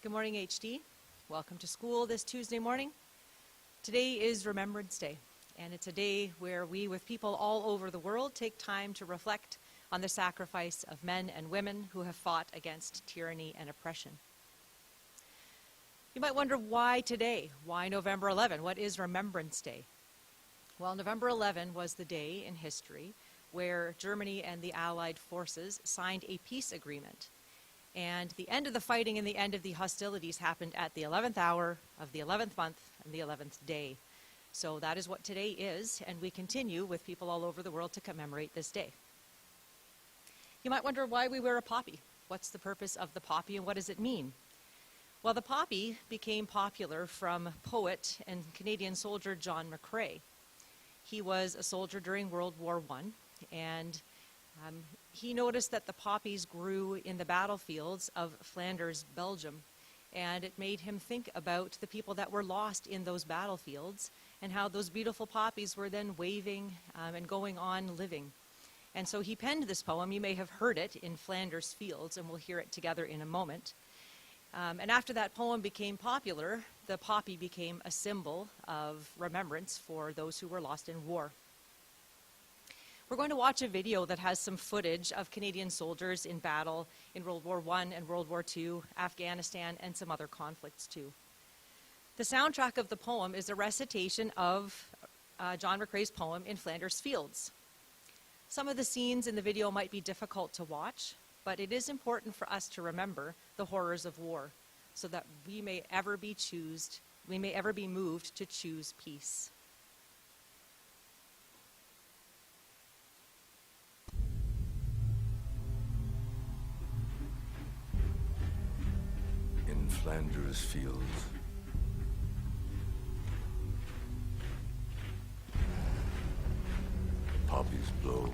Good morning, HD. Welcome to school this Tuesday morning. Today is Remembrance Day, and it's a day where we, with people all over the world, take time to reflect on the sacrifice of men and women who have fought against tyranny and oppression. You might wonder, why today? Why November 11? What is Remembrance Day? Well, November 11 was the day in history where Germany and the Allied forces signed a peace agreement. And the end of the fighting and the end of the hostilities happened at the 11th hour of the 11th month and the 11th day. So that is what today is, and we continue with people all over the world to commemorate this day. You might wonder why we wear a poppy. What's the purpose of the poppy and what does it mean? Well, the poppy became popular from poet and Canadian soldier John McCrae. He was a soldier during World War I, and he noticed that the poppies grew in the battlefields of Flanders, Belgium, and it made him think about the people that were lost in those battlefields and how those beautiful poppies were then waving and going on living. And so he penned this poem. You may have heard it in Flanders Fields, and we'll hear it together in a moment. And after that poem became popular, the poppy became a symbol of remembrance for those who were lost in war. We're going to watch a video that has some footage of Canadian soldiers in battle in World War I and World War II, Afghanistan, and some other conflicts too. The soundtrack of the poem is a recitation of John McCrae's poem in Flanders Fields. Some of the scenes in the video might be difficult to watch, but it is important for us to remember the horrors of war so that we may ever be moved to choose peace. In Flanders Fields, the poppies blow.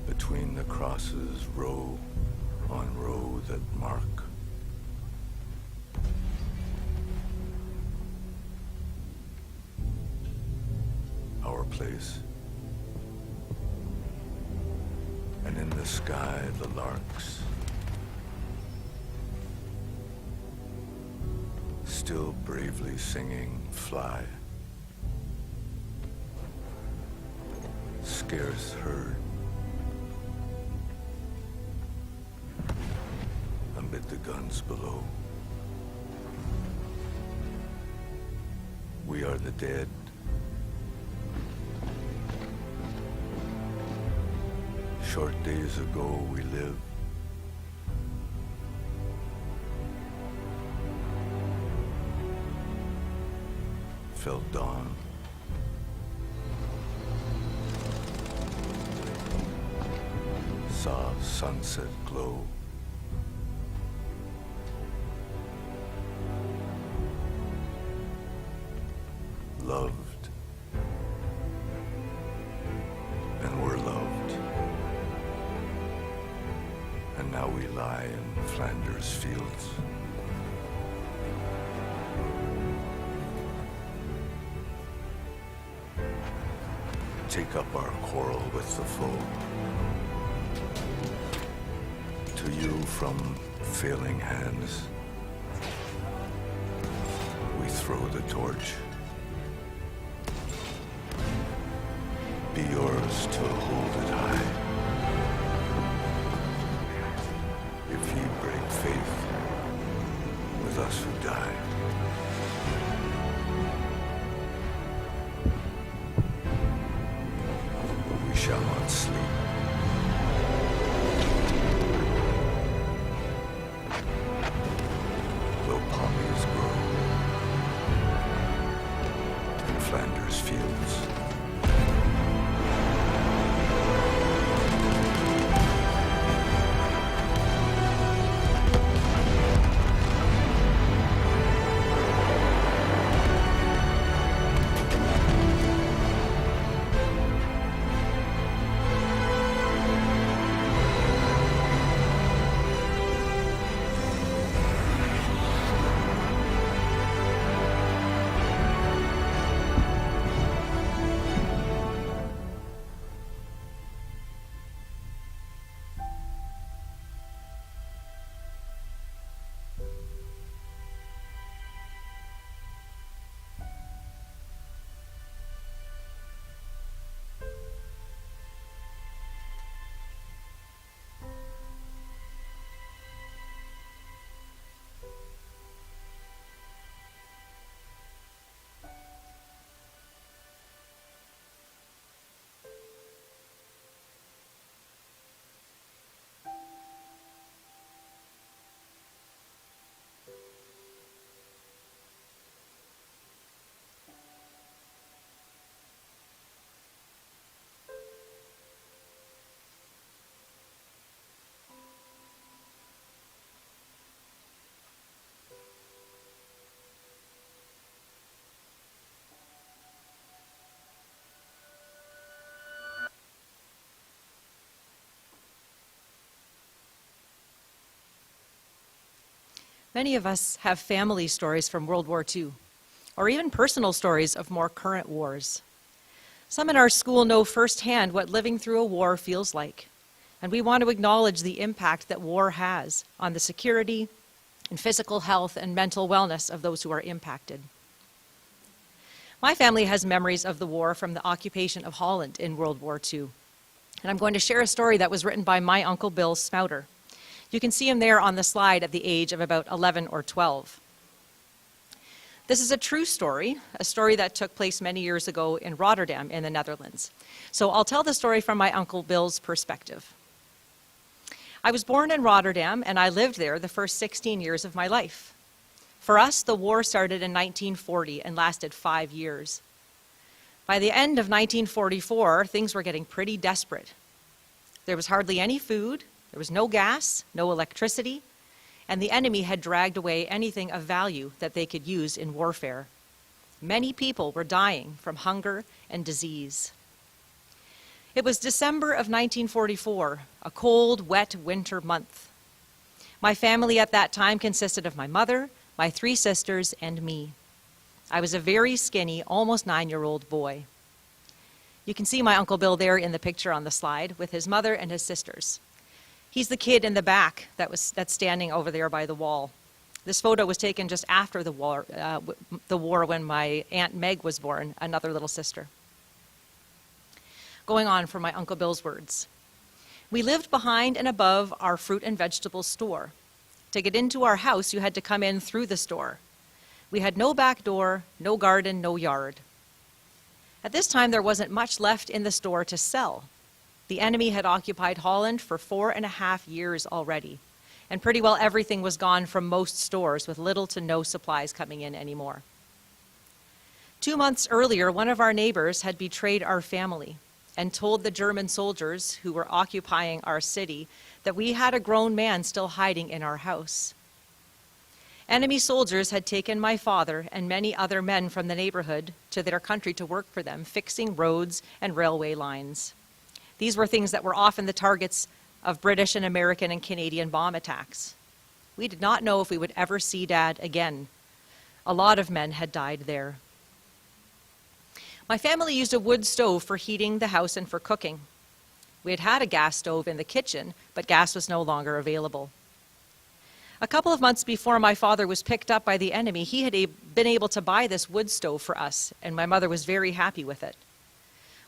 Between the crosses, row on row that mark our place. And in the sky, the larks, still bravely singing, fly, scarce heard amid the guns below. We are the dead. Short days ago we lived. Felt dawn. Saw sunset glow. Loved. And were loved. And now we lie in Flanders Fields. Take up our quarrel with the foe. To you from failing hands, we throw the torch. Be yours to hold it high. If ye break faith with us who die. We shall not sleep. Though poppies grow in Flanders Fields. Many of us have family stories from World War II, or even personal stories of more current wars. Some in our school know firsthand what living through a war feels like, and we want to acknowledge the impact that war has on the security and physical health and mental wellness of those who are impacted. My family has memories of the war from the occupation of Holland in World War II, and I'm going to share a story that was written by my Uncle Bill Smouter. You can see him there on the slide at the age of about 11 or 12. This is a true story, a story that took place many years ago in Rotterdam in the Netherlands. So I'll tell the story from my Uncle Bill's perspective. I was born in Rotterdam, and I lived there the first 16 years of my life. For us, the war started in 1940 and lasted 5 years. By the end of 1944, things were getting pretty desperate. There was hardly any food, there was no gas, no electricity, and the enemy had dragged away anything of value that they could use in warfare. Many people were dying from hunger and disease. It was December of 1944, a cold, wet winter month. My family at that time consisted of my mother, my 3 sisters, and me. I was a very skinny, almost 9-year-old boy. You can see my Uncle Bill there in the picture on the slide with his mother and his sisters. He's the kid in the back that's standing over there by the wall. This photo was taken just after the war when my Aunt Meg was born, another little sister. Going on from my Uncle Bill's words. We lived behind and above our fruit and vegetable store. To get into our house, you had to come in through the store. We had no back door, no garden, no yard. At this time, there wasn't much left in the store to sell. The enemy had occupied Holland for 4.5 years already, and pretty well everything was gone from most stores, with little to no supplies coming in anymore. 2 months earlier, one of our neighbors had betrayed our family and told the German soldiers who were occupying our city that we had a grown man still hiding in our house. Enemy soldiers had taken my father and many other men from the neighborhood to their country to work for them, fixing roads and railway lines. These were things that were often the targets of British and American and Canadian bomb attacks. We did not know if we would ever see Dad again. A lot of men had died there. My family used a wood stove for heating the house and for cooking. We had had a gas stove in the kitchen, but gas was no longer available. A couple of months before my father was picked up by the enemy, he had been able to buy this wood stove for us, and my mother was very happy with it.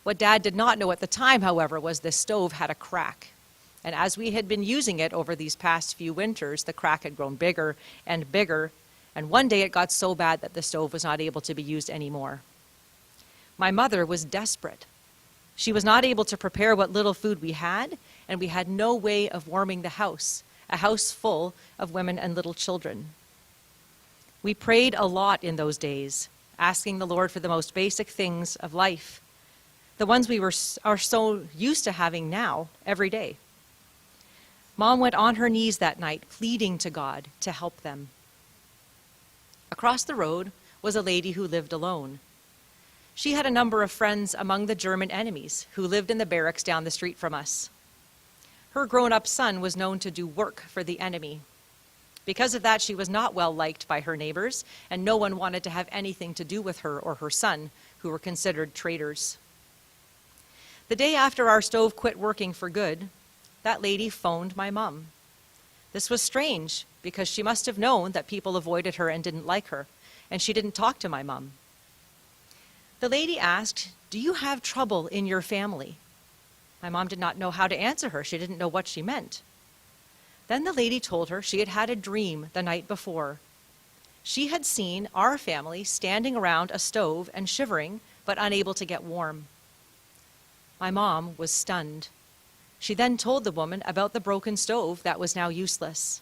What Dad did not know at the time, however, was the stove had a crack. And as we had been using it over these past few winters, the crack had grown bigger, and one day it got so bad that the stove was not able to be used anymore. My mother was desperate. She was not able to prepare what little food we had, and we had no way of warming the house, a house full of women and little children. We prayed a lot in those days, asking the Lord for the most basic things of life, the ones we are so used to having now, every day. Mom went on her knees that night, pleading to God to help them. Across the road was a lady who lived alone. She had a number of friends among the German enemies who lived in the barracks down the street from us. Her grown-up son was known to do work for the enemy. Because of that, she was not well liked by her neighbors, and no one wanted to have anything to do with her or her son, who were considered traitors. The day after our stove quit working for good, that lady phoned my mom. This was strange, because she must have known that people avoided her and didn't like her, and she didn't talk to my mom. The lady asked, "Do you have trouble in your family?" My mom did not know how to answer her. She didn't know what she meant. Then the lady told her she had had a dream the night before. She had seen our family standing around a stove and shivering, but unable to get warm. My mom was stunned. She then told the woman about the broken stove that was now useless.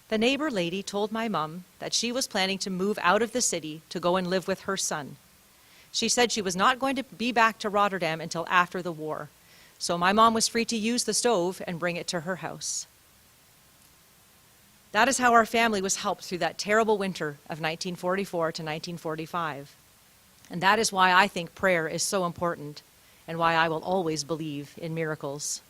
The neighbor lady told my mom that she was planning to move out of the city to go and live with her son. She said she was not going to be back to Rotterdam until after the war, so my mom was free to use the stove and bring it to her house. That is how our family was helped through that terrible winter of 1944 to 1945. And that is why I think prayer is so important, and why I will always believe in miracles.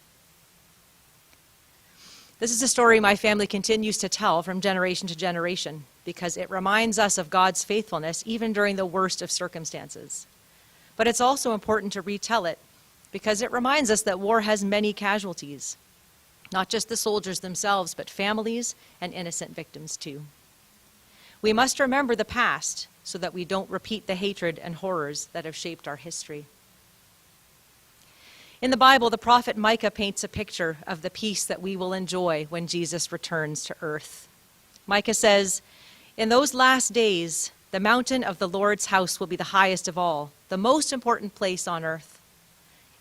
This is a story my family continues to tell from generation to generation because it reminds us of God's faithfulness even during the worst of circumstances. But it's also important to retell it because it reminds us that war has many casualties, not just the soldiers themselves, but families and innocent victims too. We must remember the past so that we don't repeat the hatred and horrors that have shaped our history. In the Bible, the prophet Micah paints a picture of the peace that we will enjoy when Jesus returns to earth. Micah says, "In those last days, the mountain of the Lord's house will be the highest of all, the most important place on earth.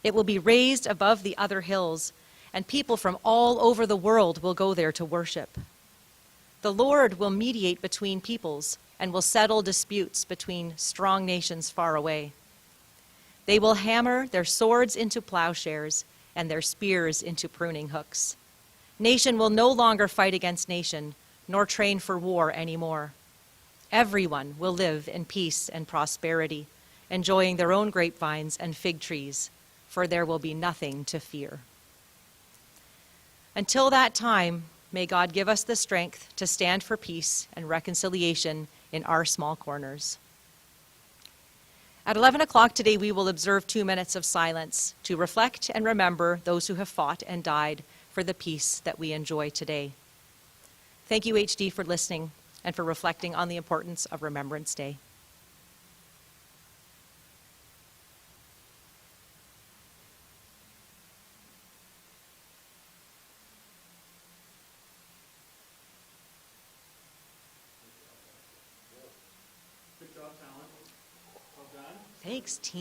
It will be raised above the other hills, and people from all over the world will go there to worship. The Lord will mediate between peoples and will settle disputes between strong nations far away. They will hammer their swords into plowshares and their spears into pruning hooks. Nation will no longer fight against nation, nor train for war anymore. Everyone will live in peace and prosperity, enjoying their own grapevines and fig trees, for there will be nothing to fear." Until that time, may God give us the strength to stand for peace and reconciliation in our small corners. At 11 o'clock today, we will observe 2 minutes of silence to reflect and remember those who have fought and died for the peace that we enjoy today. Thank you, HD, for listening and for reflecting on the importance of Remembrance Day. Good job, Talon. Well done. Thanks, team.